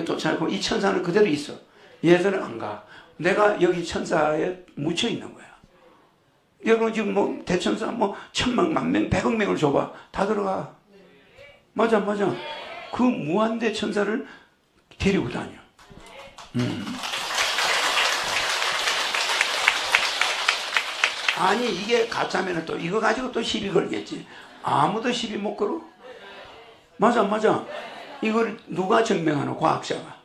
쫓아가고 이 천사는 그대로 있어. 얘들은 안 가. 내가 여기 천사에 묻혀 있는 거야. 여러분 지금 뭐 대천사 뭐 1000명, 10,000명, 100억 명을 줘봐. 다 들어가. 맞아. 그 무한대 천사를 데리고 다녀. 아니 이게 가짜면은 또 이거 가지고 또 시비 걸겠지. 아무도 시비 못 걸어. 맞아. 이걸 누가 증명하노? 과학자가.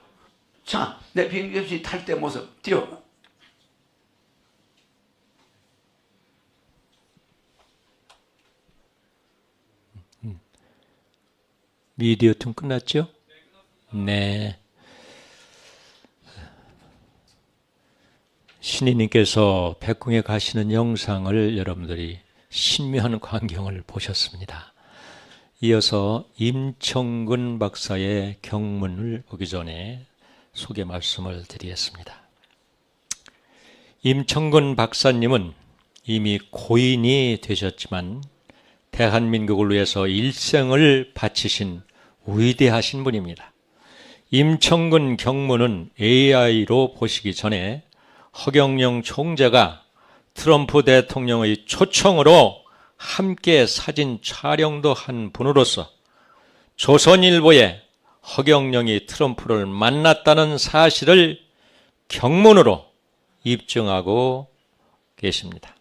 자, 내 비행기 없이 탈 때 모습 띄워. 미디어 툰 끝났죠? 네. 신이님께서 백궁에 가시는 영상을 여러분들이 신묘한 광경을 보셨습니다. 이어서 임청근 박사의 경문을 보기 전에 소개 말씀을 드리겠습니다. 임청근 박사님은 이미 고인이 되셨지만 대한민국을 위해서 일생을 바치신 위대하신 분입니다. 임청근 경문은 AI로 보시기 전에 허경영 총재가 트럼프 대통령의 초청으로 함께 사진 촬영도 한 분으로서 조선일보에 허경영이 트럼프를 만났다는 사실을 경문으로 입증하고 계십니다.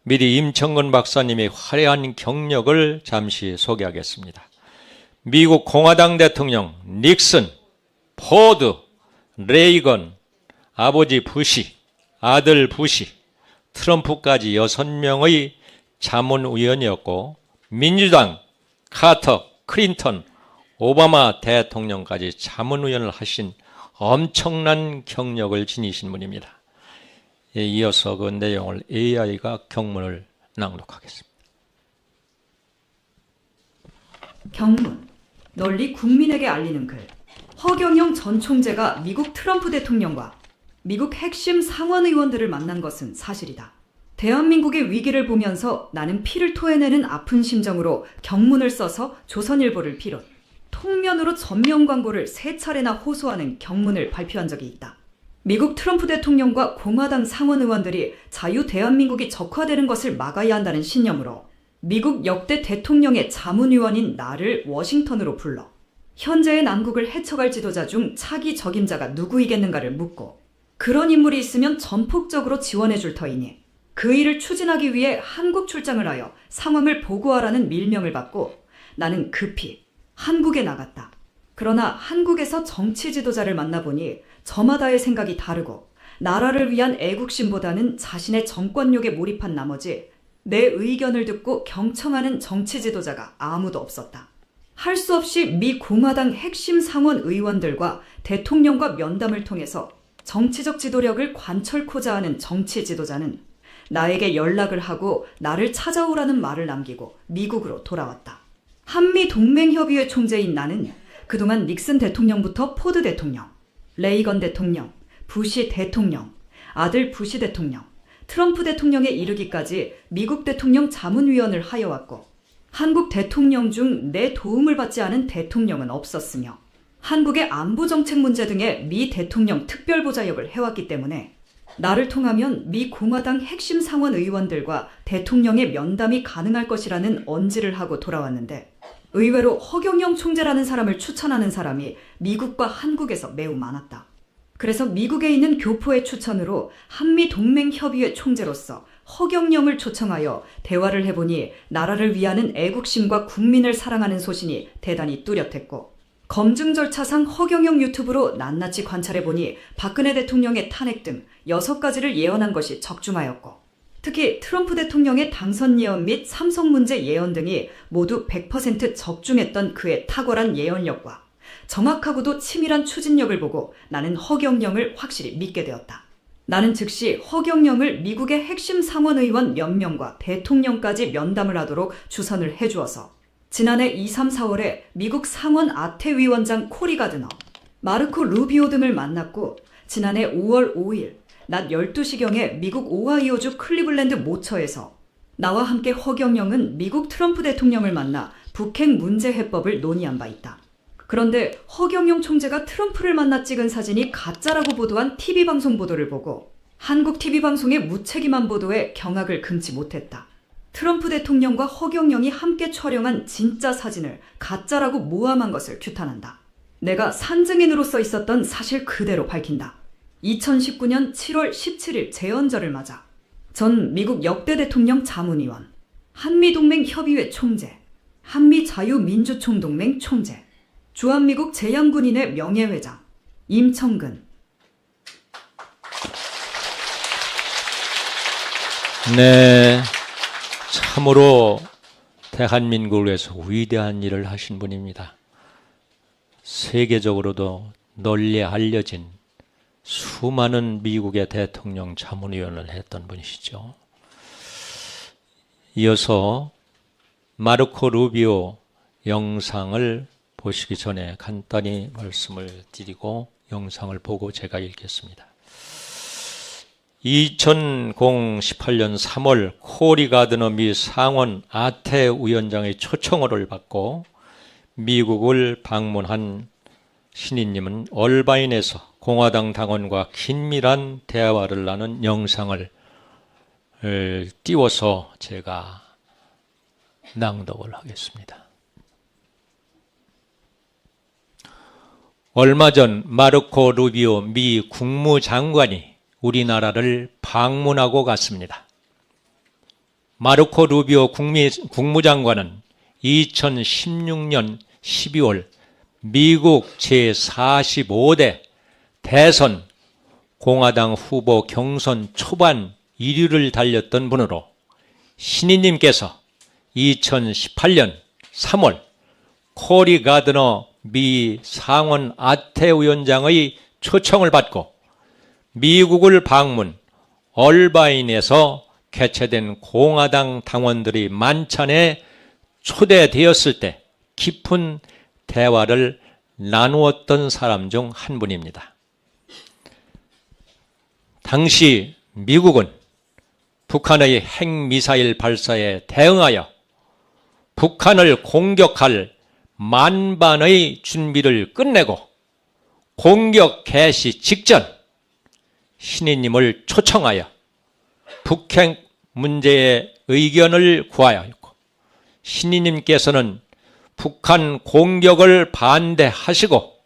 미리 임청근 박사님의 화려한 경력을 잠시 소개하겠습니다. 미국 공화당 대통령 닉슨, 포드, 레이건, 아버지 부시, 아들 부시, 트럼프까지 6명의 자문위원이었고 민주당, 카터, 클린턴, 오바마 대통령까지 자문위원을 하신 엄청난 경력을 지니신 분입니다. 이어서 그 내용을 AI가 경문을 낭독하겠습니다. 경문, 널리 국민에게 알리는 글. 허경영 전 총재가 미국 트럼프 대통령과 미국 핵심 상원 의원들을 만난 것은 사실이다. 대한민국의 위기를 보면서 나는 피를 토해내는 아픈 심정으로 경문을 써서 조선일보를 비롯 통면으로 전면 광고를 3차례나 호소하는 경문을 발표한 적이 있다. 미국 트럼프 대통령과 공화당 상원 의원들이 자유 대한민국이 적화되는 것을 막아야 한다는 신념으로 미국 역대 대통령의 자문위원인 나를 워싱턴으로 불러 현재의 남국을 헤쳐갈 지도자 중 차기 적임자가 누구이겠는가를 묻고 그런 인물이 있으면 전폭적으로 지원해줄 터이니 그 일을 추진하기 위해 한국 출장을 하여 상황을 보고하라는 밀명을 받고 나는 급히 한국에 나갔다. 그러나 한국에서 정치 지도자를 만나보니 저마다의 생각이 다르고 나라를 위한 애국심보다는 자신의 정권욕에 몰입한 나머지 내 의견을 듣고 경청하는 정치 지도자가 아무도 없었다. 할 수 없이 미 공화당 핵심 상원 의원들과 대통령과 면담을 통해서 정치적 지도력을 관철코자 하는 정치 지도자는 나에게 연락을 하고 나를 찾아오라는 말을 남기고 미국으로 돌아왔다. 한미동맹협의회 총재인 나는 그동안 닉슨 대통령부터 포드 대통령, 레이건 대통령, 부시 대통령, 아들 부시 대통령, 트럼프 대통령에 이르기까지 미국 대통령 자문위원을 하여왔고 한국 대통령 중 내 도움을 받지 않은 대통령은 없었으며 한국의 안보정책 문제 등의 미 대통령 특별보좌 역을 해왔기 때문에 나를 통하면 미 공화당 핵심 상원 의원들과 대통령의 면담이 가능할 것이라는 언지를 하고 돌아왔는데 의외로 허경영 총재라는 사람을 추천하는 사람이 미국과 한국에서 매우 많았다. 그래서 미국에 있는 교포의 추천으로 한미동맹협의회 총재로서 허경영을 초청하여 대화를 해보니 나라를 위하는 애국심과 국민을 사랑하는 소신이 대단히 뚜렷했고 검증 절차상 허경영 유튜브로 낱낱이 관찰해보니 박근혜 대통령의 탄핵 등 6가지를 예언한 것이 적중하였고 특히 트럼프 대통령의 당선 예언 및 삼성 문제 예언 등이 모두 100% 적중했던 그의 탁월한 예언력과 정확하고도 치밀한 추진력을 보고 나는 허경영을 확실히 믿게 되었다. 나는 즉시 허경영을 미국의 핵심 상원 의원 몇 명과 대통령까지 면담을 하도록 주선을 해주어서 지난해 2, 3, 4월에 미국 상원 아태위원장 코리 가드너, 마르코 루비오 등을 만났고 지난해 5월 5일 낮 12시경에 미국 오하이오주 클리블랜드 모처에서 나와 함께 허경영은 미국 트럼프 대통령을 만나 북핵 문제 해법을 논의한 바 있다. 그런데 허경영 총재가 트럼프를 만나 찍은 사진이 가짜라고 보도한 TV방송 보도를 보고 한국 TV방송의 무책임한 보도에 경악을 금치 못했다. 트럼프 대통령과 허경영이 함께 촬영한 진짜 사진을 가짜라고 모함한 것을 규탄한다. 내가 산증인으로서 있었던 사실 그대로 밝힌다. 2019년 7월 17일 재헌절을 맞아 전 미국 역대 대통령 자문위원, 한미동맹협의회 총재, 한미자유민주총동맹 총재, 주한미국 제양군인의 명예회장, 임청근. 네, 참으로 대한민국을 위해서 위대한 일을 하신 분입니다. 세계적으로도 널리 알려진 수많은 미국의 대통령 자문위원을 했던 분이시죠. 이어서 마르코 루비오 영상을 보시기 전에 간단히 말씀을 드리고 영상을 보고 제가 읽겠습니다. 2018년 3월 코리 가드너 미 상원 아태 위원장의 초청을 받고 미국을 방문한 신인님은 얼바인에서 공화당 당원과 긴밀한 대화를 나눈 영상을 띄워서 제가 낭독을 하겠습니다. 얼마 전 마르코 루비오 미 국무장관이 우리나라를 방문하고 갔습니다. 마르코 루비오 국무장관은 2016년 12월 미국 제45대 대선 공화당 후보 경선 초반 1위를 달렸던 분으로 신인님께서 2018년 3월 코리 가드너 미 상원 아태 위원장의 초청을 받고 미국을 방문 얼바인에서 개최된 공화당 당원들이 만찬에 초대되었을 때 깊은 대화를 나누었던 사람 중 한 분입니다. 당시 미국은 북한의 핵미사일 발사에 대응하여 북한을 공격할 만반의 준비를 끝내고 공격 개시 직전 신인님을 초청하여 북핵 문제의 의견을 구하였고 신인님께서는 북한 공격을 반대하시고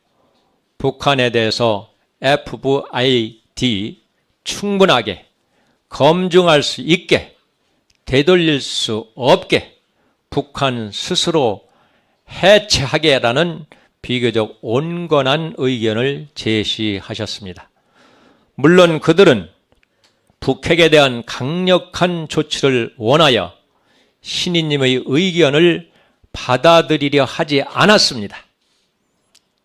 북한에 대해서 FVID 충분하게 검증할 수 있게 되돌릴 수 없게 북한 스스로 해체하게라는 비교적 온건한 의견을 제시하셨습니다. 물론 그들은 북핵에 대한 강력한 조치를 원하여 신인님의 의견을 받아들이려 하지 않았습니다.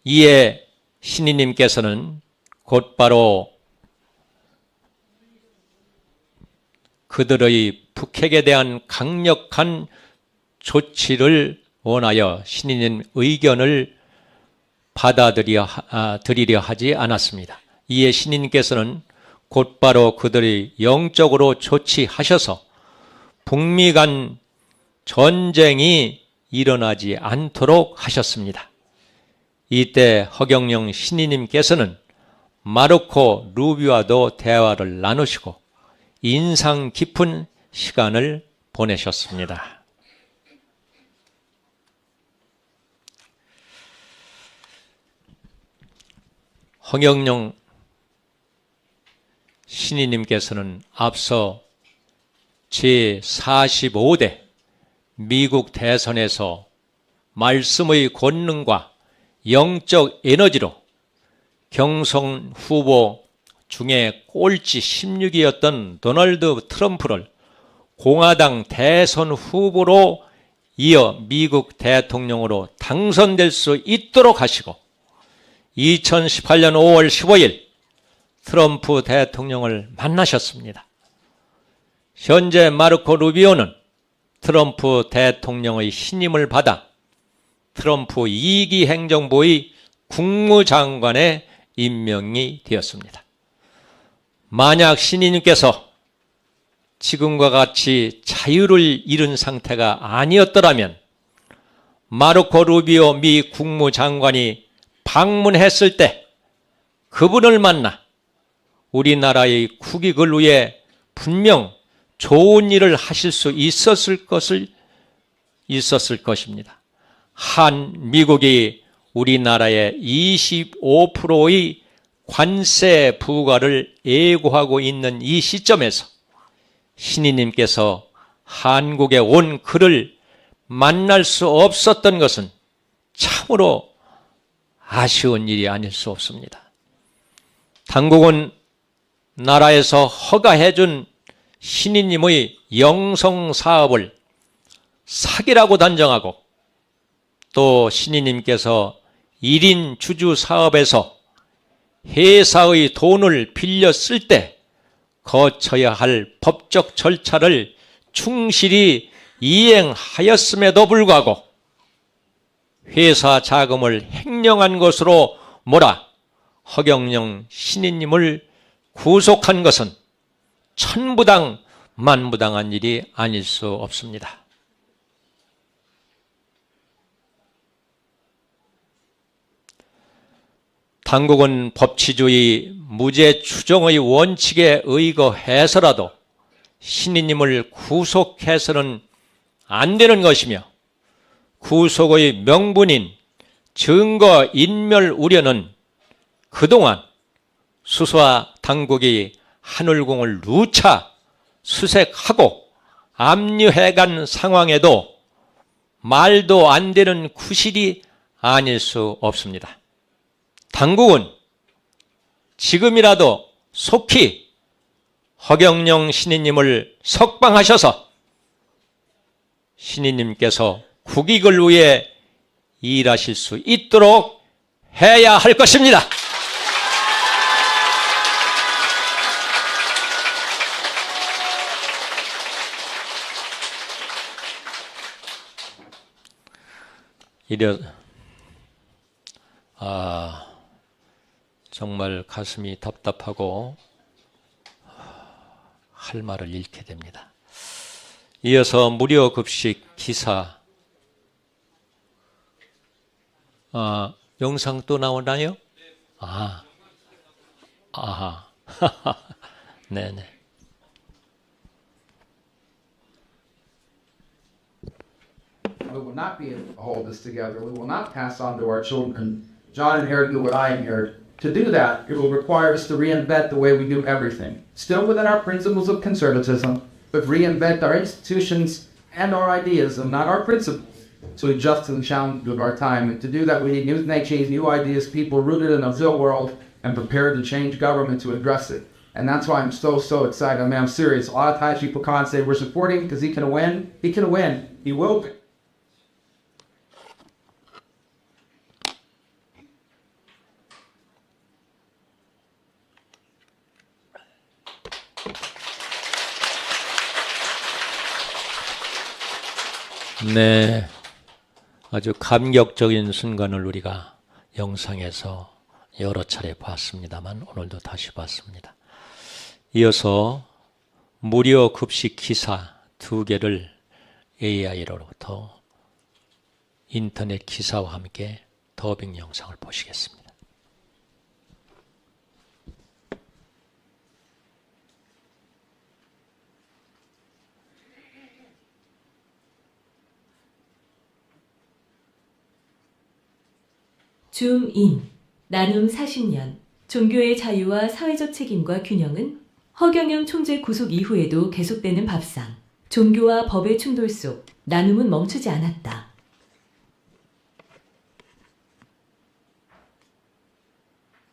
이에 신인님께서는 곧바로 그들의 북핵에 대한 강력한 조치를 원하여 신인님 의견을 받아들이려 하지 않았습니다. 이에 신인께서는 곧바로 그들이 영적으로 조치하셔서 북미 간 전쟁이 일어나지 않도록 하셨습니다. 이때 허경영 신인님께서는 마르코 루비오와도 대화를 나누시고 인상 깊은 시간을 보내셨습니다. 허경영 신인님께서는 앞서 제45대 미국 대선에서 말씀의 권능과 영적 에너지로 경선 후보 중에 꼴찌 16위였던 도널드 트럼프를 공화당 대선 후보로 이어 미국 대통령으로 당선될 수 있도록 하시고 2018년 5월 15일 트럼프 대통령을 만나셨습니다. 현재 마르코 루비오는 트럼프 대통령의 신임을 받아 트럼프 2기 행정부의 국무장관에 임명이 되었습니다. 만약 신인님께서 지금과 같이 자유를 잃은 상태가 아니었더라면 마르코 루비오 미 국무장관이 방문했을 때 그분을 만나 우리나라의 국익을 위해 분명 좋은 일을 하실 수 있었을 것입니다. 미국이 우리나라에 25%의 관세 부과를 예고하고 있는 이 시점에서 신이님께서 한국에 온 그를 만날 수 없었던 것은 참으로 아쉬운 일이 아닐 수 없습니다. 당국은 나라에서 허가해준 신이님의 영성사업을 사기라고 단정하고 또 신이님께서 1인 주주 사업에서 회사의 돈을 빌려 쓸 때 거쳐야 할 법적 절차를 충실히 이행하였음에도 불구하고 회사 자금을 횡령한 것으로 몰아 허경영 신이님을 구속한 것은 천부당 만부당한 일이 아닐 수 없습니다. 당국은 법치주의 무죄 추정의 원칙에 의거해서라도 신이님을 구속해서는 안 되는 것이며 구속의 명분인 증거 인멸 우려는 그동안 수사 당국이 하늘궁을 누차 수색하고 압류해간 상황에도 말도 안 되는 구실이 아닐 수 없습니다. 당국은 지금이라도 속히 허경영 신이님을 석방하셔서 신이님께서 국익을 위해 일하실 수 있도록 해야 할 것입니다. 정말 가슴이 답답하고 할 말을 잃게 됩니다. 이어서 무료 급식 기사 영상 또 나오나요? 네네. We will not be able to hold this together. We will not pass on to our children. John inherited what I inherited. To do that, it will require us to reinvent the way we do everything. Still within our principles of conservatism, but reinvent our institutions and our ideas, and not our principles, to adjust to the challenge of our time. And to do that, we need new change, new ideas, people rooted in a real world and prepared to change government to address it. And that's why I'm so excited. I mean, I'm serious. A lot of times people can't say we're supporting because he can win. He can win. He will win. 네, 아주 감격적인 순간을 우리가 영상에서 여러 차례 봤습니다만 오늘도 다시 봤습니다. 이어서 무료 급식 기사 2개를 AI로부터 인터넷 기사와 함께 더빙 영상을 보시겠습니다. 줌인, 나눔 40년, 종교의 자유와 사회적 책임과 균형은 허경영 총재 구속 이후에도 계속되는 밥상. 종교와 법의 충돌 속 나눔은 멈추지 않았다.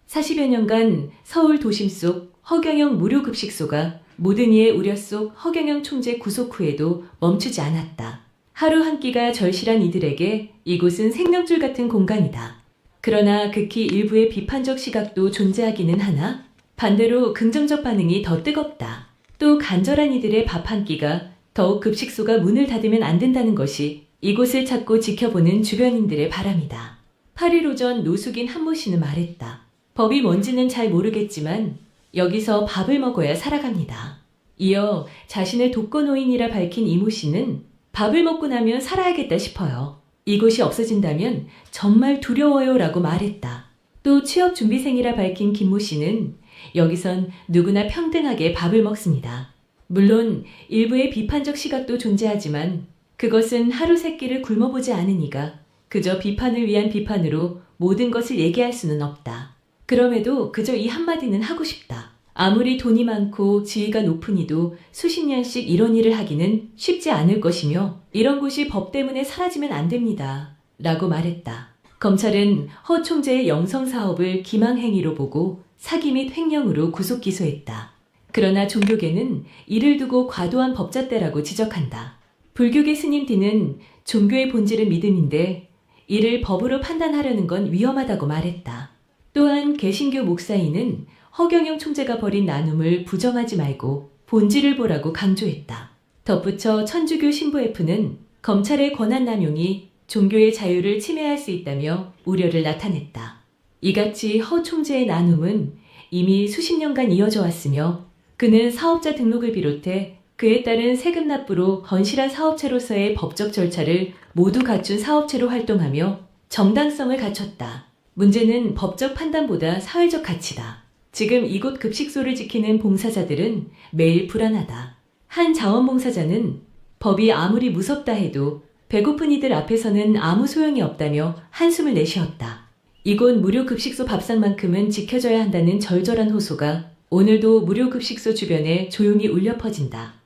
(40여) 년간 서울 도심 속 허경영 무료급식소가 모든 이의 우려 속 허경영 총재 구속 후에도 멈추지 않았다. 하루 한 끼가 절실한 이들에게 이곳은 생명줄 같은 공간이다. 그러나 극히 일부의 비판적 시각도 존재하기는 하나 반대로 긍정적 반응이 더 뜨겁다. 또 간절한 이들의 밥 한 끼가 더욱 급식소가 문을 닫으면 안 된다는 것이 이곳을 찾고 지켜보는 주변인들의 바람이다. 8일 오전 노숙인 한모 씨는 말했다. 법이 뭔지는 잘 모르겠지만 여기서 밥을 먹어야 살아갑니다. 이어 자신을 독거노인이라 밝힌 이모 씨는 밥을 먹고 나면 살아야겠다 싶어요. 이곳이 없어진다면 정말 두려워요 라고 말했다. 또 취업 준비생이라 밝힌 김모 씨는 여기선 누구나 평등하게 밥을 먹습니다. 물론 일부의 비판적 시각도 존재하지만 그것은 하루 세끼를 굶어보지 않으니까 그저 비판을 위한 비판으로 모든 것을 얘기할 수는 없다. 그럼에도 그저 이 한마디는 하고 싶다. 아무리 돈이 많고 지위가 높은 이도 수십 년씩 이런 일을 하기는 쉽지 않을 것이며 이런 곳이 법 때문에 사라지면 안 됩니다. 라고 말했다. 검찰은 허 총재의 영성 사업을 기망행위로 보고 사기 및 횡령으로 구속 기소했다. 그러나 종교계는 이를 두고 과도한 법잣대라고 지적한다. 불교계 스님 D는 종교의 본질은 믿음인데 이를 법으로 판단하려는 건 위험하다고 말했다. 또한 개신교 목사인은 허경영 총재가 벌인 나눔을 부정하지 말고 본질을 보라고 강조했다. 덧붙여 천주교 신부 F는 검찰의 권한 남용이 종교의 자유를 침해할 수 있다며 우려를 나타냈다. 이같이 허 총재의 나눔은 이미 수십 년간 이어져 왔으며 그는 사업자 등록을 비롯해 그에 따른 세금 납부로 건실한 사업체로서의 법적 절차를 모두 갖춘 사업체로 활동하며 정당성을 갖췄다. 문제는 법적 판단보다 사회적 가치다. 지금 이곳 급식소를 지키는 봉사자들은 매일 불안하다. 한 자원봉사자는 법이 아무리 무섭다 해도 배고픈 이들 앞에서는 아무 소용이 없다며 한숨을 내쉬었다. 이곳 무료급식소 밥상만큼은 지켜줘야 한다는 절절한 호소가 오늘도 무료급식소 주변에 조용히 울려 퍼진다.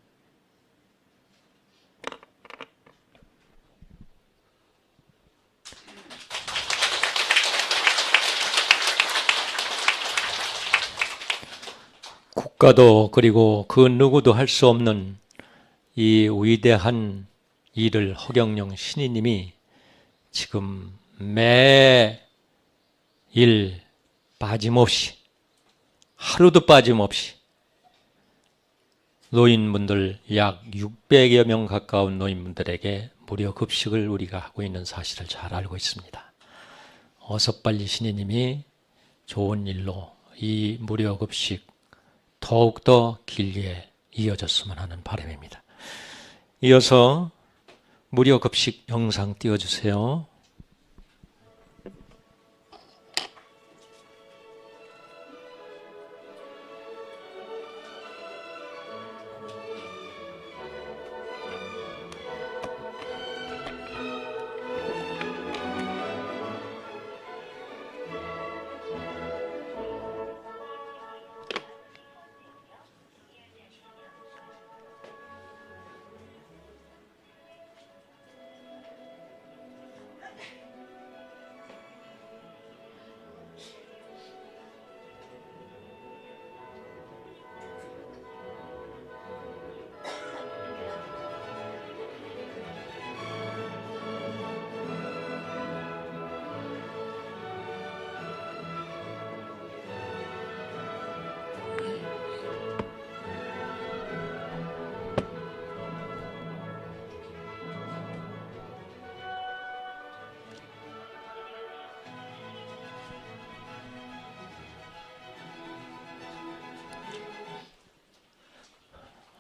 국가도 그리고 그 누구도 할 수 없는 이 위대한 일을 허경영 신이님이 지금 매일 빠짐없이 하루도 빠짐없이 노인분들 약 600여 명 가까운 노인분들에게 무료 급식을 우리가 하고 있는 사실을 잘 알고 있습니다. 어서 빨리 신이님이 좋은 일로 이 무료 급식 더욱더 길게 이어졌으면 하는 바람입니다. 이어서 무료 급식 영상 띄워주세요.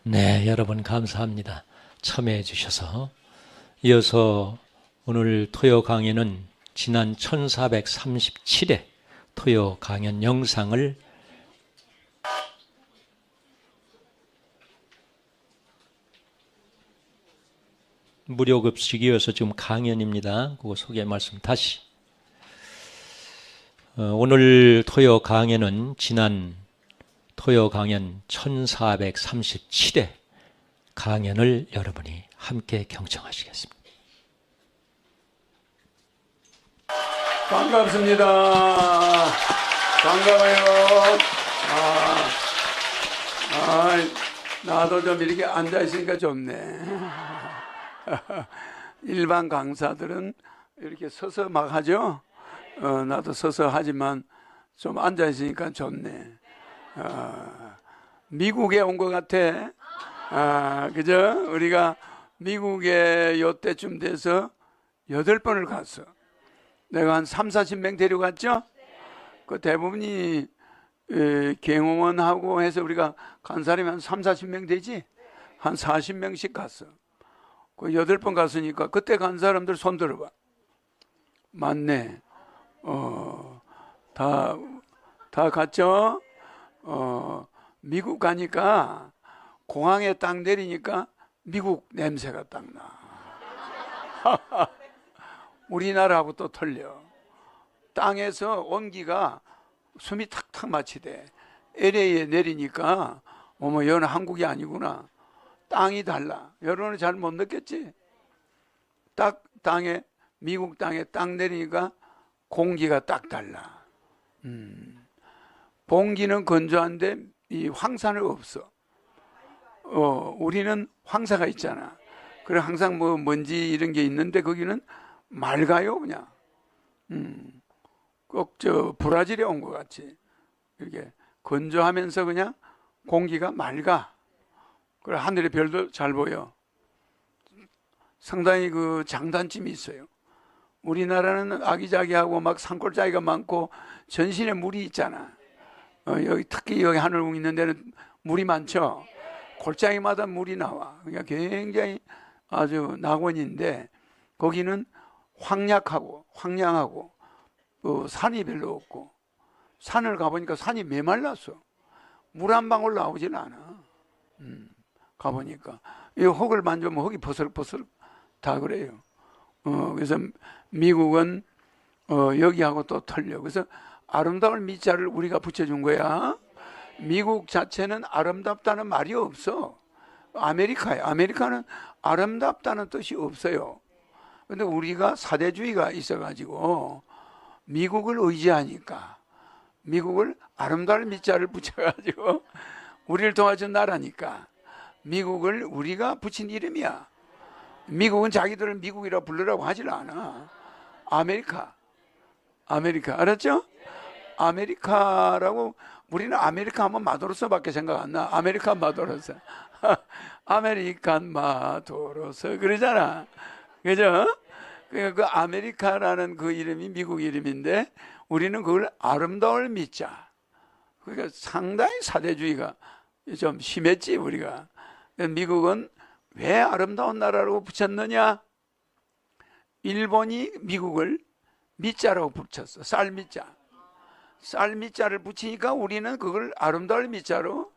네, 여러분 감사합니다. 참여해 주셔서. 이어서 오늘 토요 강연은 지난 1437회 토요 강연 영상을 무료 급식이어서 지금 강연입니다. 그거 소개 말씀 다시. 오늘 토요 강연은 지난 토요 강연 1437회 강연을 여러분이 함께 경청하시겠습니다. 반갑습니다. 반가워요. 나도 좀 이렇게 앉아있으니까 좋네. 일반 강사들은 이렇게 서서 막 하죠. 나도 서서 하지만 좀 앉아있으니까 좋네. 미국에 온 것 같아. 그죠? 우리가 미국에 요때쯤 돼서 8번을 갔어. 내가 한 30-40명 데려갔죠? 그 대부분이 경호원하고 해서 우리가 간 사람이 한 30-40명 되지? 한 40명씩 갔어. 그 8번 갔으니까 그때 간 사람들 손 들어봐. 맞네. 다 갔죠? 미국 가니까 공항에 딱 내리니까 미국 냄새가 딱 나. 우리나라하고 또 틀려. 땅에서 온기가 숨이 탁탁 마치대. LA에 내리니까 어머 여기는 한국이 아니구나. 땅이 달라. 여러분은 잘 못 느꼈지? 딱 땅에 미국 땅에 딱 내리니까 공기가 딱 달라. 봉기는 건조한데 이 황사는 없어. 우리는 황사가 있잖아. 그래 항상 뭐 먼지 이런 게 있는데 거기는 맑아요 그냥. 꼭 저 브라질에 온 것 같이 이렇게 건조하면서 그냥 공기가 맑아. 그래 하늘의 별도 잘 보여. 상당히 그 장단점이 있어요. 우리나라는 아기자기하고 막 산골짜기가 많고 전신에 물이 있잖아. 여기 특히 여기 하늘궁 있는 데는 물이 많죠. 골짜기마다 물이 나와. 그러니까 굉장히 아주 낙원인데 거기는 황량하고 산이 별로 없고 산을 가보니까 산이 메말랐어. 물 한 방울 나오질 않아. 가보니까 이 흙을 만지면 흙이 버슬버슬 다 그래요. 그래서 미국은 여기하고 또 틀려. 그래서 아름다울 미자를 우리가 붙여준 거야. 미국 자체는 아름답다는 말이 없어. 아메리카야. 아메리카는 아름답다는 뜻이 없어요. 근데 우리가 사대주의가 있어가지고 미국을 의지하니까 미국을 아름다울 미자를 붙여가지고 우리를 도와준 나라니까 미국을 우리가 붙인 이름이야. 미국은 자기들을 미국이라 부르라고 하질 않아. 아메리카. 알았죠? 아메리카라고 우리는 아메리카 하면 마도로서밖에 생각 안 나. 아메리칸 마도로서. 아메리칸 마도로서 그러잖아. 그죠? 그 아메리카라는 그 이름이 미국 이름인데 우리는 그걸 아름다울 미자. 그러니까 상당히 사대주의가 좀 심했지 우리가. 미국은 왜 아름다운 나라라고 붙였느냐? 일본이 미국을 미자라고 붙였어. 쌀미자. 쌀미자를 붙이니까 우리는 그걸 아름다울 미자로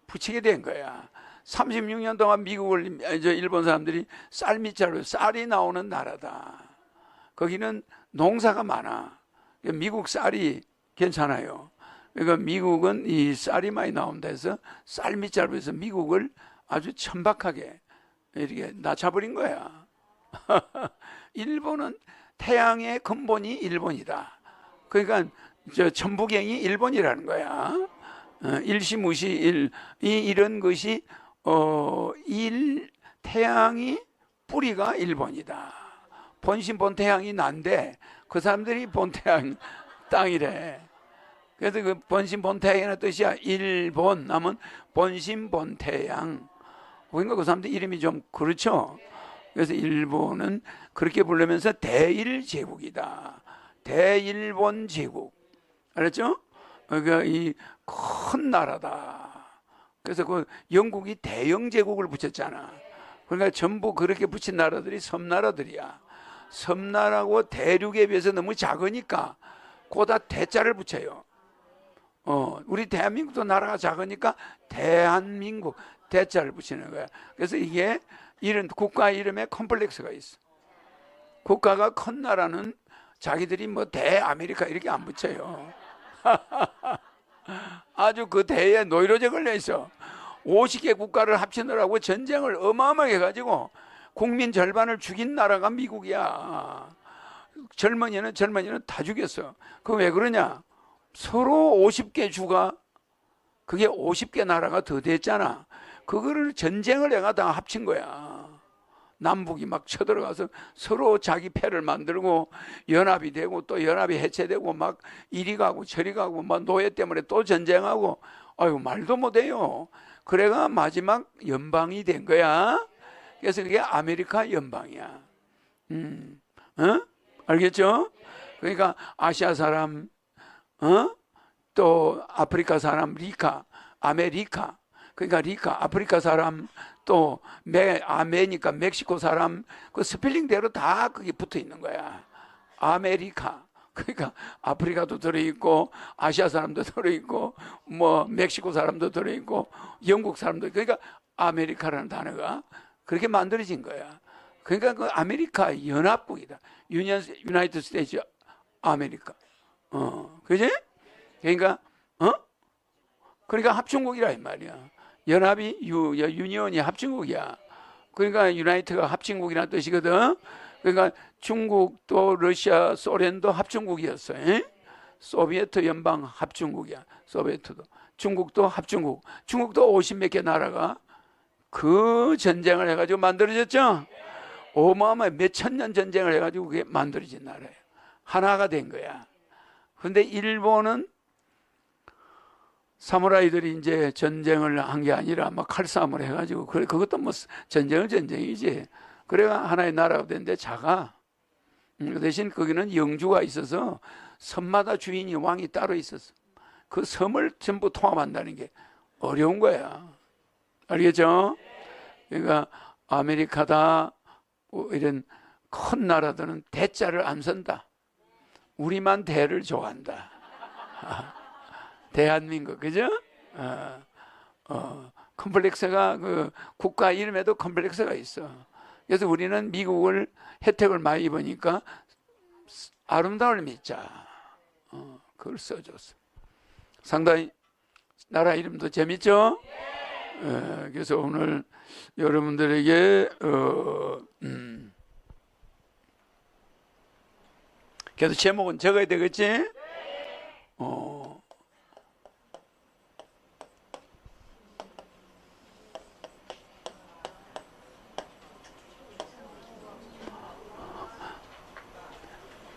붙이게 된 거야. 36년 동안 미국을 일본 사람들이 쌀미자로 쌀이 나오는 나라다. 거기는 농사가 많아. 미국 쌀이 괜찮아요. 그러니까 미국은 이 쌀이 많이 나온다 해서 쌀미자로 해서 미국을 아주 천박하게 이렇게 낮춰버린 거야. 일본은 태양의 근본이 일본이다. 그러니까 천부경이 일본이라는 거야. 일시무시 이런 것이 태양이 뿌리가 일본이다. 본신 본태양이 난데 그 사람들이 본태양 땅이래. 그래서 그 본신 본태양이라는 뜻이야. 일본 하면 본신 본태양. 그러니까 그 사람들 이름이 좀 그렇죠. 그래서 일본은 그렇게 부르면서 대일제국이다. 대일본 제국. 알았죠? 그러니까 이 큰 나라다. 그래서 그 영국이 대영 제국을 붙였잖아. 그러니까 전부 그렇게 붙인 나라들이 섬나라들이야. 섬나라고 대륙에 비해서 너무 작으니까 거기다 대자를 붙여요. 우리 대한민국도 나라가 작으니까 대한민국 대자를 붙이는 거야. 그래서 이게 이런 국가 이름에 컴플렉스가 있어. 국가가 큰 나라는 자기들이 뭐 대아메리카 이렇게 안 붙여요. 아주 그 대에 노이로제 걸려 있어. 50개 국가를 합치느라고 전쟁을 어마어마하게 해가지고 국민 절반을 죽인 나라가 미국이야. 젊은이는 다 죽였어. 그거 왜 그러냐? 서로 50개 주가 그게 50개 나라가 더 됐잖아. 그거를 전쟁을 해가 다 합친 거야. 남북이 막 쳐들어가서 서로 자기 패를 만들고 연합이 되고 또 연합이 해체되고 막 이리 가고 저리 가고 막 노예 때문에 또 전쟁하고 아유 말도 못해요. 그래가 마지막 연방이 된 거야. 그래서 그게 아메리카 연방이야. 알겠죠? 그러니까 아시아 사람, 또 아프리카 사람 리카, 아메리카. 그러니까 리카, 아프리카 사람, 또 아메니까 멕시코 사람, 그 스펠링대로 다 그게 붙어 있는 거야. 아메리카. 그러니까 아프리카도 들어있고 아시아 사람도 들어있고 뭐 멕시코 사람도 들어있고 영국 사람도, 그러니까 아메리카라는 단어가 그렇게 만들어진 거야. 그러니까 그 아메리카 연합국이다. 유나이티드 스테이츠 아메리카. 그지? 그러니까 그러니까 합중국이라 이 말이야. 연합이 유니온이 합중국이야. 그러니까 유나이트가 합중국이라는 뜻이거든. 그러니까 중국도 러시아, 소련도 합중국이었어. 소비에트 연방 합중국이야. 소비에트도. 중국도 합중국. 중국도 50몇 개 나라가 그 전쟁을 해가지고 만들어졌죠. 어마어마해. 몇천 년 전쟁을 해가지고 그게 만들어진 나라예요. 하나가 된 거야. 근데 일본은 사무라이들이 이제 전쟁을 한 게 아니라 막 칼싸움을 해가지고, 그것도 뭐 전쟁은 전쟁이지. 그래가 하나의 나라가 됐는데 작아. 그 대신 거기는 영주가 있어서 섬마다 주인이 왕이 따로 있었어. 그 섬을 전부 통합한다는 게 어려운 거야. 알겠죠? 그러니까 아메리카다 뭐 이런 큰 나라들은 대자를 안 쓴다. 우리만 대를 좋아한다. 대한민국, 그죠? 컴플렉스가 그 국가 이름에도 컴플렉스가 있어. 그래서 우리는 미국을 혜택을 많이 입으니까 아름다움을 믿자. 그걸 써줬어. 상당히 나라 이름도 재밌죠? 그래서 오늘 여러분들에게 그래도 제목은 적어야 되겠지?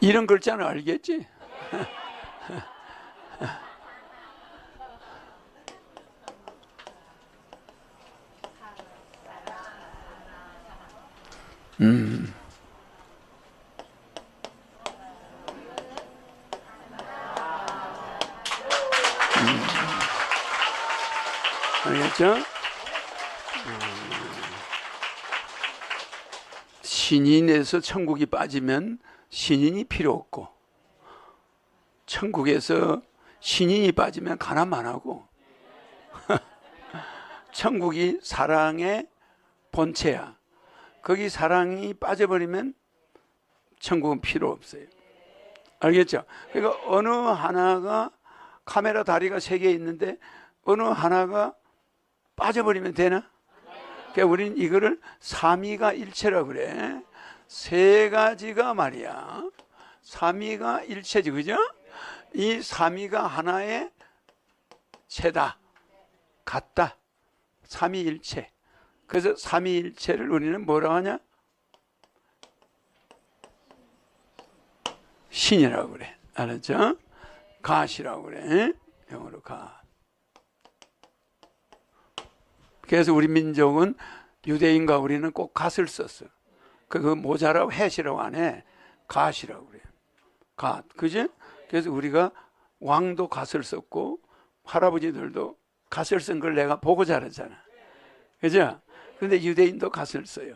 이런 글자는 알겠지? 알겠죠? 신인에서 천국이 빠지면 신인이 필요 없고, 천국에서 신인이 빠지면 가난만 하고, 천국이 사랑의 본체야. 거기 사랑이 빠져버리면 천국은 필요 없어요. 알겠죠? 그러니까 어느 하나가, 카메라 다리가 3개 있는데 어느 하나가 빠져버리면 되나? 그러니까 우리는 이거를 삼위가 일체라고 그래. 3가지가 말이야. 삼위가 일체지, 그죠? 이 삼위가 하나의 체다. 같다. 삼위일체. 그래서 삼위일체를 우리는 뭐라고 하냐? 신이라고 그래. 알았죠? 갓이라고 그래. 영어로 갓. 그래서 우리 민족은, 유대인과 우리는 꼭 갓을 썼어. 그 모자라고 헷이라고 안 해. 갓이라고 그래. 갓. 그지? 그래서 우리가 왕도 갓을 썼고, 할아버지들도 갓을 쓴 걸 내가 보고 자랐잖아. 그죠? 근데 유대인도 갓을 써요.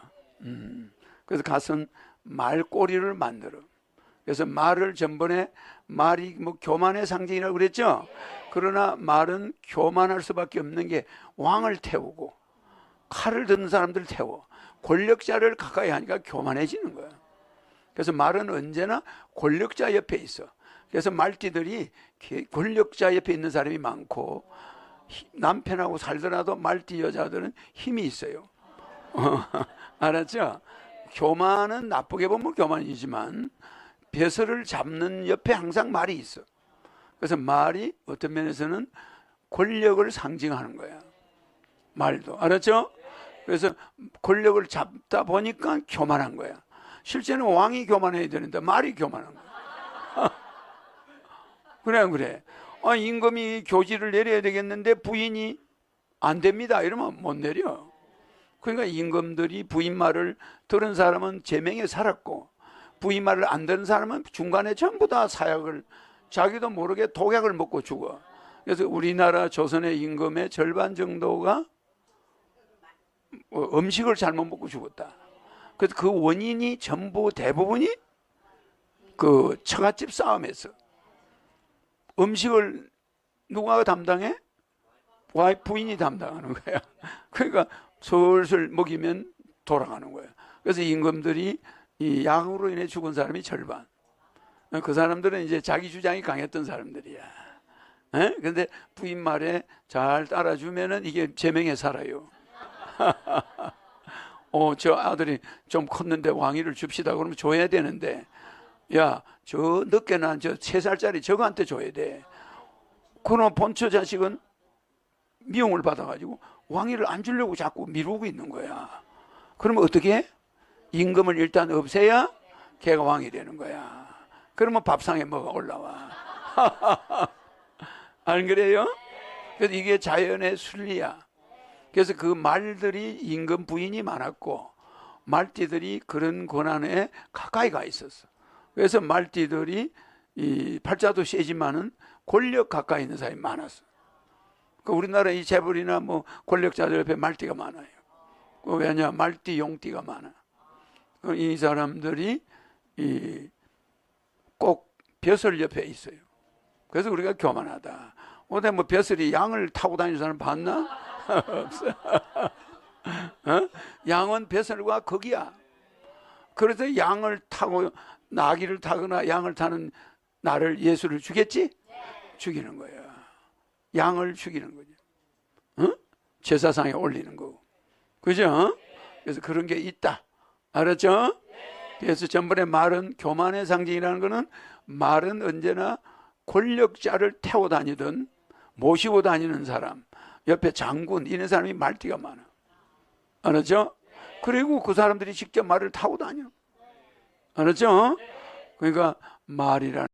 그래서 갓은 말 꼬리를 만들어. 그래서 말을 전번에, 말이 뭐 교만의 상징이라고 그랬죠? 그러나 말은 교만할 수밖에 없는 게 왕을 태우고 칼을 드는 사람들 태워 권력자를 가까이 하니까 교만해지는 거야. 그래서 말은 언제나 권력자 옆에 있어. 그래서 말띠들이 권력자 옆에 있는 사람이 많고, 남편하고 살더라도 말띠 여자들은 힘이 있어요. 알았죠? 교만은 나쁘게 보면 교만이지만 벼슬을 잡는 옆에 항상 말이 있어. 그래서 말이 어떤 면에서는 권력을 상징하는 거야. 말도. 알았죠? 그래서 권력을 잡다 보니까 교만한 거야. 실제는 왕이 교만해야 되는데 말이 교만한 거야. 그래. 임금이 교지를 내려야 되겠는데 부인이 안 됩니다. 이러면 못 내려. 그러니까 임금들이 부인 말을 들은 사람은 제명에 살았고, 부인 말을 안 듣는 사람은 중간에 전부 다 사약을, 자기도 모르게 독약을 먹고 죽어. 그래서 우리나라 조선의 임금의 절반 정도가 음식을 잘못 먹고 죽었다. 그래서 그 원인이 전부 대부분이 그 처갓집 싸움에서 음식을 누가 담당해? 부인이 담당하는 거야. 그러니까 슬슬 먹이면 돌아가는 거야. 그래서 임금들이 이 약으로 인해 죽은 사람이 절반. 그 사람들은 이제 자기 주장이 강했던 사람들이야. 근데 부인 말에 잘 따라주면은 이게 제명에 살아요. 저 아들이 좀 컸는데 왕위를 줍시다. 그러면 줘야 되는데, 야, 저 늦게 난 저 3살짜리 저거한테 줘야 돼. 그럼 본처 자식은 미움을 받아가지고 왕위를 안 주려고 자꾸 미루고 있는 거야. 그러면 어떻게 해? 임금을 일단 없애야 걔가 왕이 되는 거야. 그러면 밥상에 뭐가 올라와. 안 그래요? 그래서 이게 자연의 순리야. 그래서 그 말들이 임금 부인이 많았고 말띠들이 그런 권한에 가까이 가 있었어. 그래서 말띠들이 이 팔자도 세지만은 권력 가까이 있는 사람이 많았어. 그 우리나라 이 재벌이나 뭐 권력자들 옆에 말띠가 많아요. 왜냐? 말띠, 용띠가 많아. 이 사람들이 꼭 벼슬 옆에 있어요. 그래서 우리가 교만하다. 어제 뭐 벼슬이 양을 타고 다니는 사람 봤나? 없어. 양은 벼슬과 거기야. 그래서 양을 타고 나귀를 타거나 양을 타는 나를 예수를 주겠지? 죽이는 거야. 양을 죽이는 거죠. 제사상에 올리는 거고. 그죠? 그래서 그런 게 있다. 알았죠? 그래서 전번에 말은 교만의 상징이라는 거는 말은 언제나 권력자를 태워 다니든 모시고 다니는 사람, 옆에 장군 이런 사람이 말띠가 많아. 알았죠? 그리고 그 사람들이 직접 말을 타고 다녀. 알았죠? 그러니까 말이라는